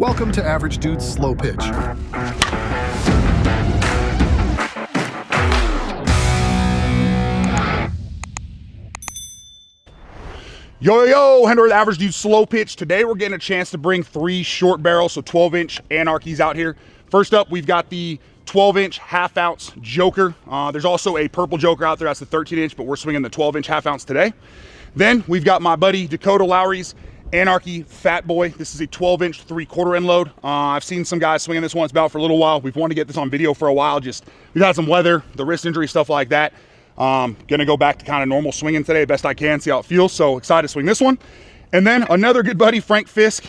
Welcome to Average Dude's Slow Pitch. Yo, Henry with Average Dude's Slow Pitch. Today we're getting a chance to bring 3 short barrels, so 12-inch Anarchies out here. First up, we've got the 12-inch half-ounce Joker. There's also a purple Joker out there, that's the 13-inch, but we're swinging the 12-inch half-ounce today. Then we've got my buddy Dakota Lowry's Anarchy Fat Boy. This is a 12-inch 3/4 end load. I've seen some guys swinging this one. It's about for a little while. We've wanted to get this on video for a while. We've had some weather, the wrist injury, stuff like that. Gonna go back to kind of normal swinging today, best I can, see how it feels. So excited to swing this one. And then another good buddy, Frank Fisk,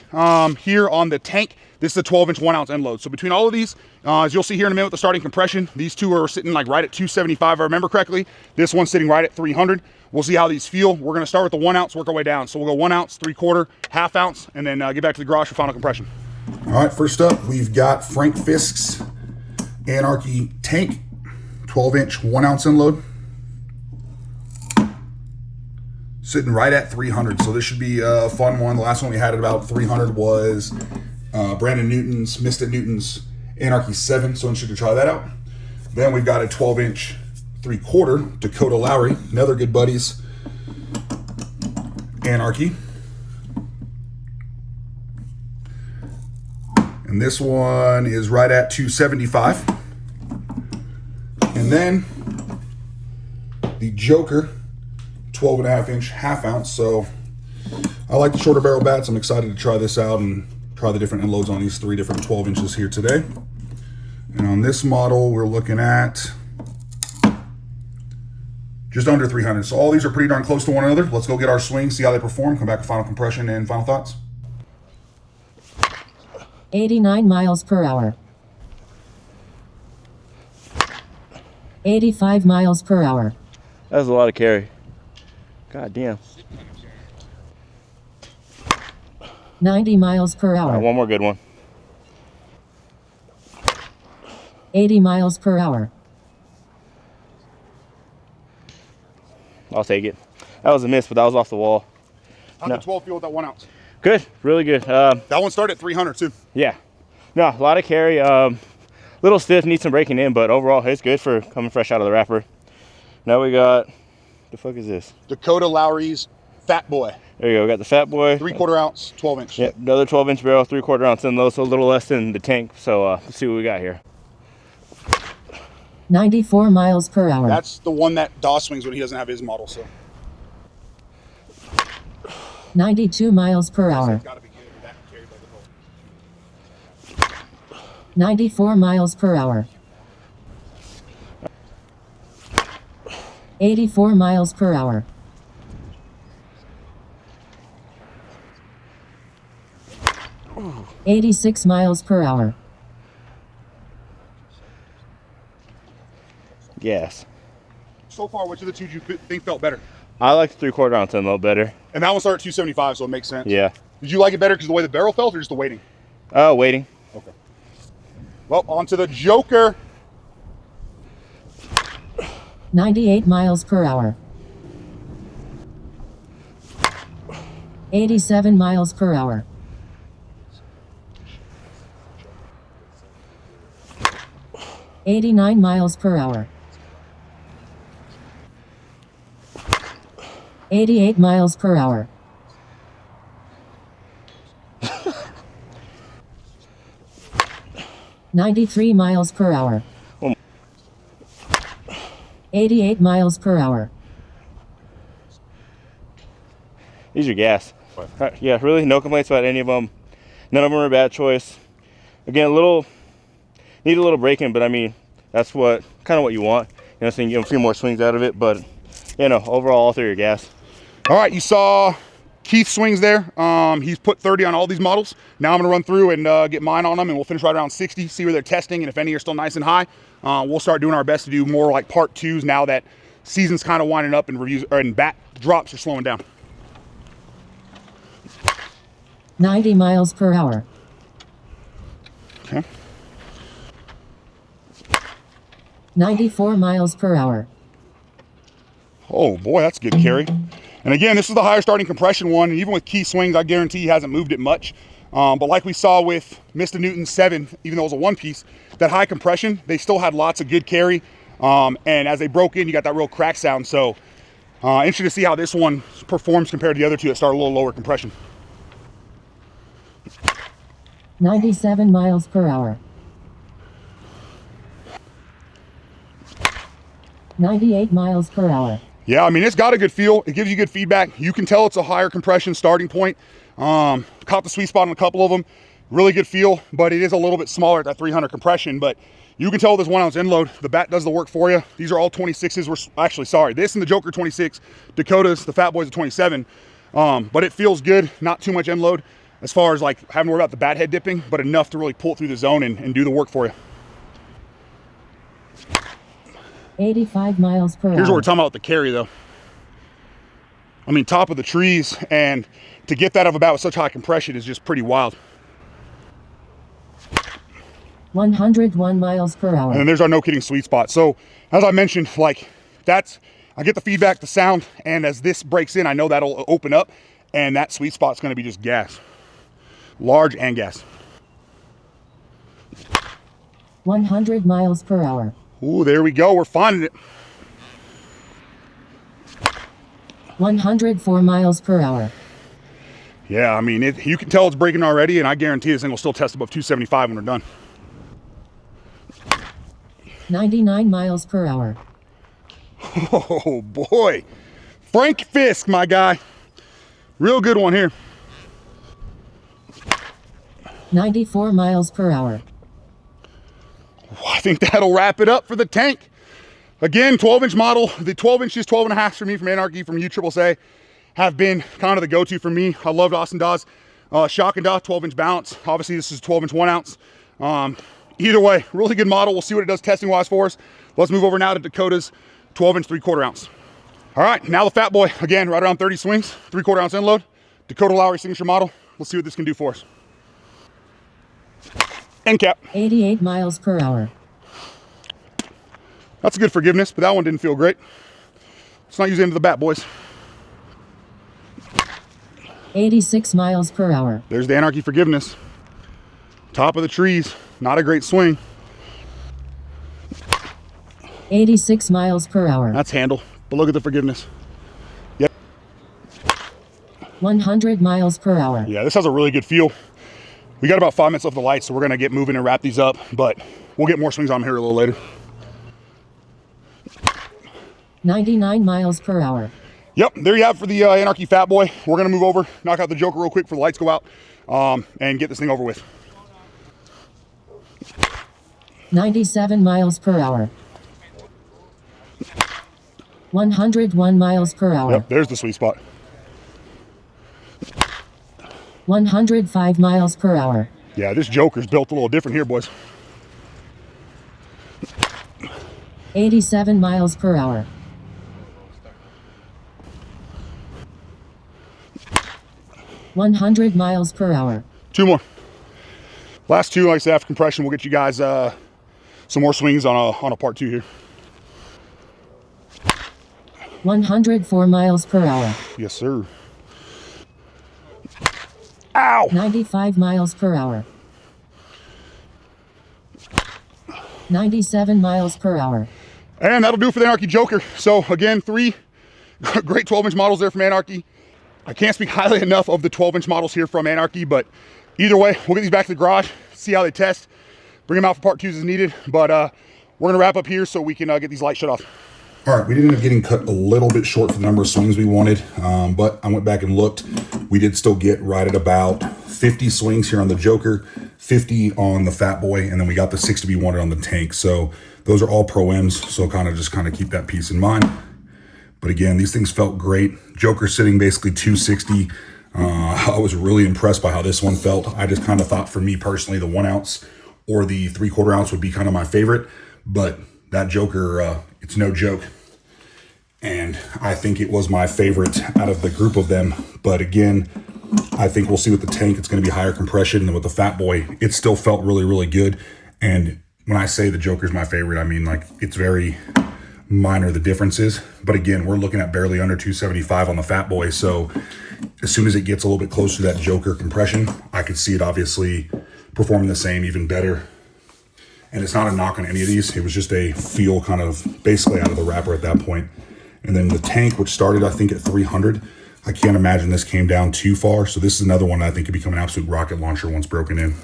here on the tank. This is a 12-inch 1-ounce end load. So between all of these, as you'll see here in a minute with the starting compression, these two are sitting like right at 275, if I remember correctly. This one's sitting right at 300. We'll see how these feel. We're gonna start with the 1 ounce, work our way down. So we'll go 1 ounce, 3/4, half ounce, and then get back to the garage for final compression. All right, first up, we've got Frank Fisk's Anarchy tank, 12-inch 1-ounce end load. Sitting right at 300, so this should be a fun one. The last one we had at about 300 was Brandon Newton's, Misted Newton's Anarchy 7, so I'm sure to try that out. Then we've got a 12-inch 3/4 Dakota Lowry, another good buddies Anarchy. And this one is right at 275. And then the Joker, 12.5-inch half-ounce. So I like the shorter barrel bats. I'm excited to try this out and try the different end loads on these 3 different 12 inches here today. And on this model, we're looking at just under 300. So all these are pretty darn close to one another. Let's go get our swings, see how they perform, come back with final compression and final thoughts. 89 miles per hour. 85 miles per hour. That was a lot of carry. God damn. 90 miles per hour. All right, one more good one. 80 miles per hour. I'll take it. That was a miss, but that was off the wall. How'd the 12 feel with that 1 ounce? Good, really good. That one started at 300 too. Yeah. No, a lot of carry. Little stiff, needs some breaking in, but overall it's good for coming fresh out of the wrapper. Now we got, the fuck is this? Dakota Lowry's Fat Boy. There you go, we got the Fat Boy. 3/4 ounce, 12-inch. Yep, another 12-inch barrel, 3/4 ounce end load, so a little less than the tank. So let's see what we got here. 94 miles per hour. That's the one that Daw swings when he doesn't have his model, so. 92 miles per hour. Gotta be good with that carried by the boat. 94 miles per hour. 84 miles per hour. 86 miles per hour. Yes. So far, which of the two do you think felt better? I like the 3/4 ounce end load better. And that one started at 275, so it makes sense. Yeah. Did you like it better because of the way the barrel felt or just the weighting? Waiting. Okay. Well, on to the Joker. 98 miles per hour. 87 miles per hour. 89 miles per hour. 88 miles per hour. 93 miles per hour. 88 miles per hour. These are gas. Yeah, really, no complaints about any of them. None of them are a bad choice. Again, need a little break-in, but I mean, that's kind of what you want. You know, so you can get a few more swings out of it, but you know, overall, all 3 are gas. All right, you saw Keith's swings there. He's put 30 on all these models. Now I'm gonna run through and get mine on them, and we'll finish right around 60, see where they're testing, and if any are still nice and high, we'll start doing our best to do more like part 2s now that season's kind of winding up and reviews and bat drops are slowing down. 90 miles per hour. Okay. 94 miles per hour. Oh boy, that's a good carry. And again, this is the higher starting compression one. And even with key swings, I guarantee he hasn't moved it much. But like we saw with Mr. Newton 7, even though it was a one piece, that high compression, they still had lots of good carry. And as they broke in, you got that real crack sound. So interesting to see how this one performs compared to the other two that start a little lower compression. 97 miles per hour. 98 miles per hour. Yeah, I mean, it's got a good feel. It gives you good feedback. You can tell it's a higher compression starting point. Caught the sweet spot on a couple of them. Really good feel, but it is a little bit smaller at that 300 compression. But you can tell this 1 ounce end load, the bat does the work for you. These are all 26s. We're actually, sorry, this and the Joker 26, Dakota's, the Fat Boy's a 27. But it feels good, not too much end load as far as like having to worry about the bat head dipping, but enough to really pull it through the zone and do the work for you. 85 miles per hour. Here's what we're talking about with the carry though. I mean, top of the trees, and to get that of a bat with such high compression is just pretty wild. 101 miles per hour. And then there's our no kidding sweet spot. So as I mentioned, like that's, I get the feedback, the sound, and as this breaks in, I know that'll open up and that sweet spot's gonna be just gas. Large and gas. 100 miles per hour. Ooh, there we go, we're finding it. 104 miles per hour. Yeah, I mean, you can tell it's breaking already, and I guarantee this thing will still test above 275 when we're done. 99 miles per hour. Oh boy, Frank Fisk, my guy. Real good one here. 94 miles per hour. I think that'll wrap it up for the tank. Again, 12-inch model. The 12 inches, 12 and a half for me from Anarchy, from USSSA, have been kind of the go-to for me. I loved Austin Dawes. Shock and Daw, 12-inch balance. Obviously, this is 12-inch 1 ounce. Either way, really good model. We'll see what it does testing-wise for us. Let's move over now to Dakota's 12-inch 3/4 ounce. All right, now the Fat Boy. Again, right around 30 swings, 3/4 ounce end load. Dakota Lowry signature model. Let's see what this can do for us. End cap. 88 miles per hour. That's a good forgiveness, but that one didn't feel great. Let's not use the end of the bat, boys. 86 miles per hour. There's the Anarchy forgiveness. Top of the trees, not a great swing. 86 miles per hour. That's handle, but look at the forgiveness. Yep. 100 miles per hour. Yeah, this has a really good feel. We got about 5 minutes left of the light, so we're gonna get moving and wrap these up, but we'll get more swings on them here a little later. 99 miles per hour. Yep, there you have it for the Anarchy Fat Boy. We're gonna move over, knock out the Joker real quick before the lights go out, and get this thing over with. 97 miles per hour. 101 miles per hour. Yep, there's the sweet spot. 105 miles per hour. Yeah, this Joker's built a little different here, boys. 87 miles per hour. 100 miles per hour. 2 more. Last 2, like I said, after compression, we'll get you guys some more swings on a part 2 here. 104 miles per hour. Yes, sir. Ow! 95 miles per hour. 97 miles per hour. And that'll do for the Anarchy Joker. So again, 3 great 12-inch models there from Anarchy. I can't speak highly enough of the 12-inch models here from Anarchy, but either way, we'll get these back to the garage, see how they test, bring them out for part 2s as needed. But we're gonna wrap up here so we can get these lights shut off. All right, we did end up getting cut a little bit short for the number of swings we wanted, but I went back and looked. We did still get right at about 50 swings here on the Joker, 50 on the Fat Boy, and then we got the 60 we wanted on the tank. So those are all Pro-Ms, so kind of keep that piece in mind. But again, these things felt great. Joker sitting basically 260. I was really impressed by how this one felt. I just kind of thought, for me personally, the 1 ounce or the 3/4 ounce would be kind of my favorite, but that Joker, it's no joke. And I think it was my favorite out of the group of them. But again, I think we'll see with the tank, it's going to be higher compression than with the Fat Boy. It still felt really, really good. And when I say the Joker's my favorite, I mean, like, it's very minor the difference is. But again, we're looking at barely under 275 on the Fat Boy. So as soon as it gets a little bit closer to that Joker compression, I could see it obviously performing the same, even better. And it's not a knock on any of these. It was just a feel kind of basically out of the wrapper at that point. And then the tank, which started, I think, at 300. I can't imagine this came down too far. So this is another one that I think could become an absolute rocket launcher once broken in.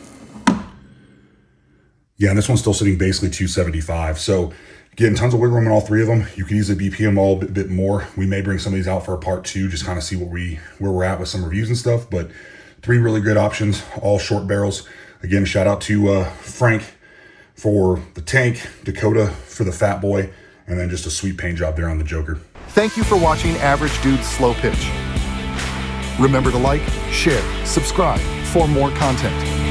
Yeah, and this one's still sitting basically 275. So again, tons of wiggle room in all three of them. You could easily BP them all a bit more. We may bring some of these out for a part 2, just kind of see where we're at with some reviews and stuff. But 3 really good options, all short barrels. Again, shout out to Frank for the tank, Dakota for the Fat Boy, and then just a sweet paint job there on the Joker. Thank you for watching Average Dude's Slow Pitch. Remember to like, share, subscribe for more content.